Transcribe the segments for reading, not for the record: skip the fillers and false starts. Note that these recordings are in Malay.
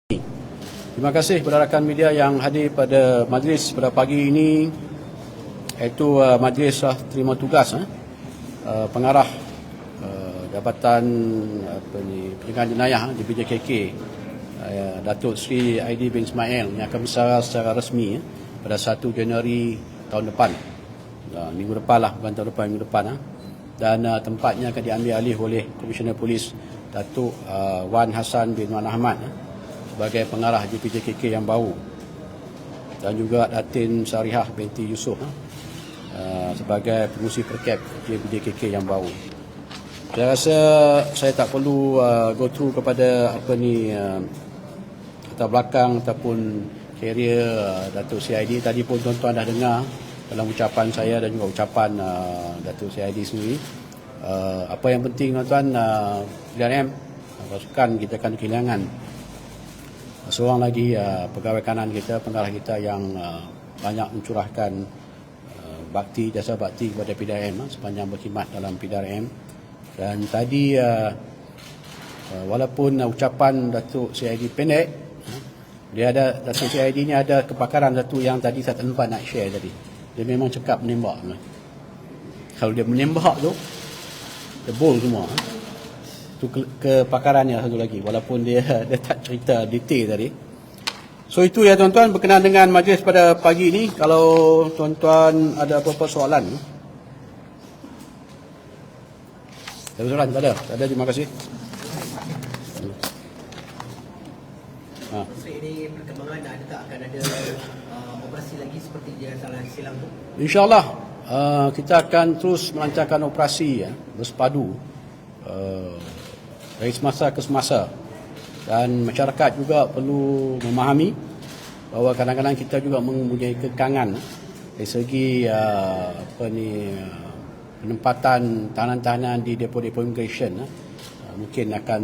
Terima kasih kepada rakan media yang hadir pada majlis pada pagi ini, iaitu majlis terima tugas pengarah Jabatan Pencegahan Jenayah di BJKK, Datuk Seri Aidil bin Ismail yang akan bersara secara rasmi pada 1 Januari tahun depan, minggu depan lah, bukan tahun depan, minggu depan dan tempatnya akan diambil alih oleh Komisioner Polis Datuk Wan Hassan bin Wan Ahmad sebagai pengarah JPJKK yang baru, dan juga Datin Sarihah binti Yusof sebagai pengurusi perkab JPJKK yang baru. Saya rasa saya tak perlu go through kepada latar belakang ataupun karier Datuk CID. Tadi pun tuan-tuan dah dengar dalam ucapan saya dan juga ucapan Datuk CID sendiri. Apa yang penting tuan-tuan, PDRM pasukan kita akan kehilangan seorang lagi pegawai kanan kita, pengarah kita yang banyak mencurahkan bakti, jasa bakti kepada PDRM sepanjang berkhidmat dalam PDRM. Dan tadi walaupun ucapan Datuk CID pendek, Datuk CID ni ada kepakaran satu yang tadi saya tak sempat nak share tadi. Dia memang cakap menembak. Kalau dia menembak tu, dia bol semua. Itu kepakarannya satu lagi, walaupun dia tak cerita detail tadi. So itu ya tuan-tuan, berkenaan dengan majlis pada pagi ini. Kalau tuan-tuan ada apa-apa soalan. Ada soalan? Tak ada? Tak ada, terima kasih. Ini perkembangan adakah akan ada operasi lagi seperti dia salah silang tu? InsyaAllah kita akan terus melancarkan operasi bersepadu dari semasa ke semasa, dan masyarakat juga perlu memahami bahawa kadang-kadang kita juga mempunyai kekangan dari segi penempatan tahanan-tahanan di depo-depo immigration. Mungkin akan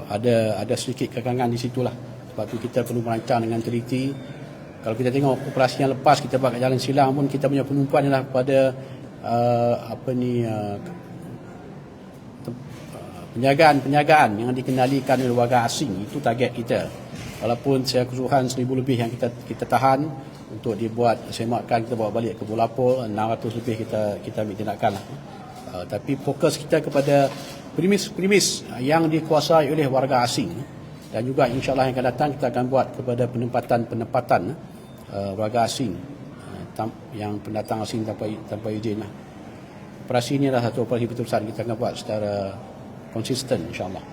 ada sedikit kekangan di situlah. Sebab itu kita perlu merancang dengan teliti. Kalau kita tengok operasi yang lepas kita buat kat Jalan Silang pun, kita punya penumpuan ialah pada penjagaan yang dikenalikan oleh warga asing. Itu target kita. Walaupun secara keseluruhan 1,000 lebih yang kita tahan untuk dibuat semakan, kita bawa balik ke Kuala Lumpur, 600 lebih kita ambil tindakan lah. Tapi fokus kita kepada premis yang dikuasai oleh warga asing, dan juga insyaAllah yang akan datang kita akan buat kepada penempatan warga asing yang pendatang asing tanpa izin lah. Operasi ini adalah satu operasi betul-betul kita akan buat secara konsisten insyaAllah.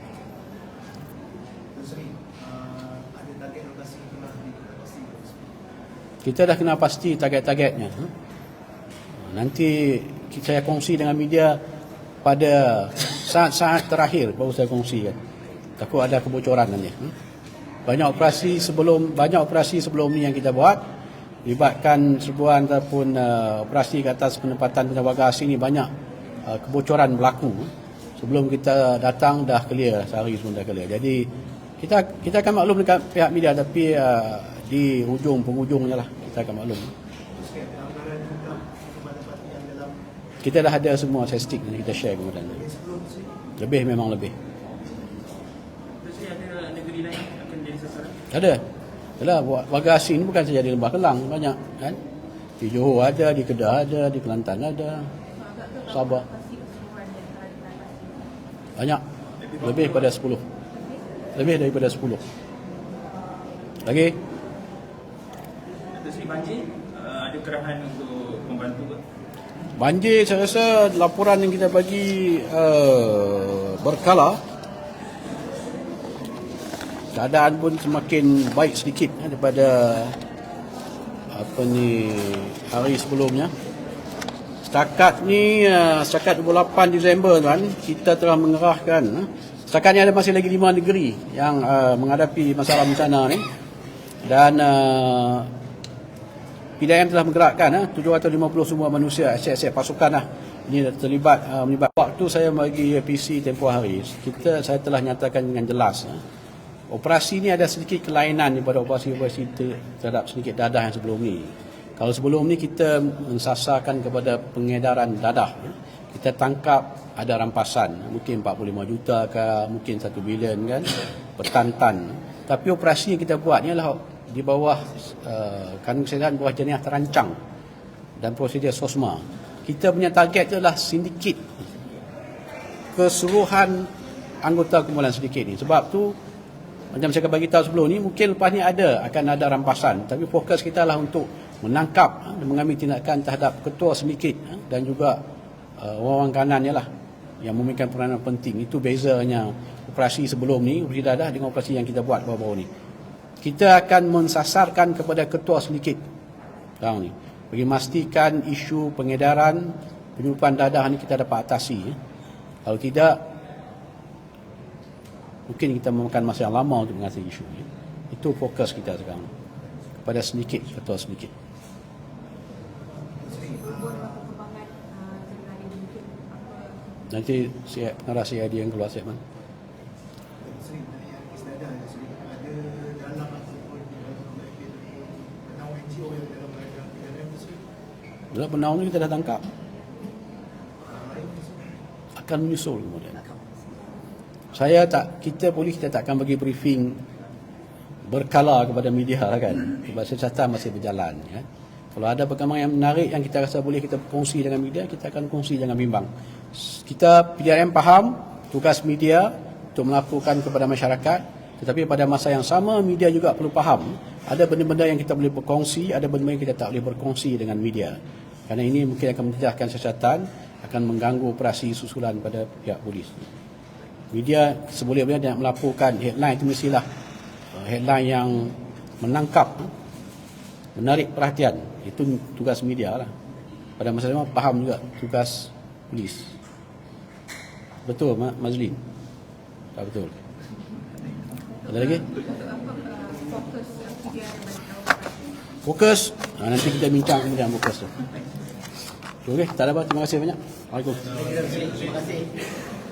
Kita dah kena pasti target-targetnya. Nanti saya kongsi dengan media pada saat-saat terakhir, baru saya kongsikan. Takut ada kebocoran nanti. Banyak operasi sebelum ni yang kita buat, libatkan serbuan ataupun operasi ke atas penempatan warga asing ni, banyak kebocoran berlaku. Sebelum kita datang dah clear, sehari sebelum dah clear. Jadi kita akan maklum dekat pihak media, tapi di penghujungnya lah kita akan maklum. Kita dah ada semua statistik yang kita share kemudian. Memang lebih. Ada negeri lain akan jadi sasaran? Ada. Yalah, warga asing ni bukan saja di Lembah Kelang, banyak kan. Di Johor ada, di Kedah ada, di Kelantan ada, Sabah. Banyak. Lebih daripada 10. Lagi? Datuk Seri, banjir ada kerahan untuk membantu ke? Banjir, saya rasa laporan yang kita bagi berkala, keadaan pun semakin baik sedikit daripada hari sebelumnya. Setakat 28 Disember tuan, kita telah mengerahkan, setakat ni ada masih lagi 5 negeri yang menghadapi masalah bencana ni, dan PDRM telah menggerakkan 750 semua manusia, aset-aset pasukan ini terlibat waktu saya bagi PC tempoh hari. Saya telah nyatakan dengan jelas operasi ini ada sedikit kelainan daripada operasi-operasi terhadap sedikit dadah yang sebelum ni. Kalau sebelum ni kita mensasarkan kepada pengedaran dadah, kita tangkap ada rampasan, mungkin 45 juta ke, mungkin 1 bilion kan, bertan-tan. Tapi operasi yang kita buat ni adalah di bawah kanun kesihatan bawah jenayah terancang dan prosedur SOSMA. Kita punya target itu adalah sindiket keseluruhan anggota kumpulan sindiket ni. Sebab tu macam saya bagi tahu sebelum ni, mungkin lepas ni akan ada rampasan, tapi fokus kita adalah untuk menangkap dan mengambil tindakan terhadap ketua sindiket dan juga orang-orang kanannya lah yang memberikan peranan penting. Itu bezanya operasi sebelum ni, operasi dadah dengan operasi yang kita buat baru-baru ni. Kita akan mensasarkan kepada ketua sindiket sekarang ni, bagi memastikan isu pengedaran penyelundupan dadah ni kita dapat atasi. Kalau tidak, mungkin kita memakan masa yang lama untuk mengatasi isu ni. Itu fokus kita sekarang kepada sindiket, ketua sindiket. Nanti pengarah CID yang keluar statement. Dalam penaung ni kita dah tangkap, akan menyusul kemudian. Kita polis kita tak akan bagi briefing berkala kepada media kan, sebab siasatan masih berjalan ya. Kalau ada perkembangan yang menarik yang kita rasa boleh kita kongsi dengan media, kita akan kongsi, jangan bimbang. Kita PDRM faham tugas media untuk melaporkan kepada masyarakat, tetapi pada masa yang sama media juga perlu faham ada benda-benda yang kita boleh berkongsi, ada benda-benda yang kita tak boleh berkongsi dengan media. Kerana ini mungkin akan menjejaskan siasatan, akan mengganggu operasi susulan pada pihak polis. Media seboleh-bolehnya nak melaporkan headline itu mestilah headline yang menangkap, menarik perhatian. Itu tugas media lah. Pada masa sama faham juga tugas polis. Betul Mazlin? Tak betul? Ada lagi? Fokus? Nanti kita bincang kemudian fokus tu. Okey, tak ada apa. Terima kasih banyak. Waalaikumsalam. Terima kasih.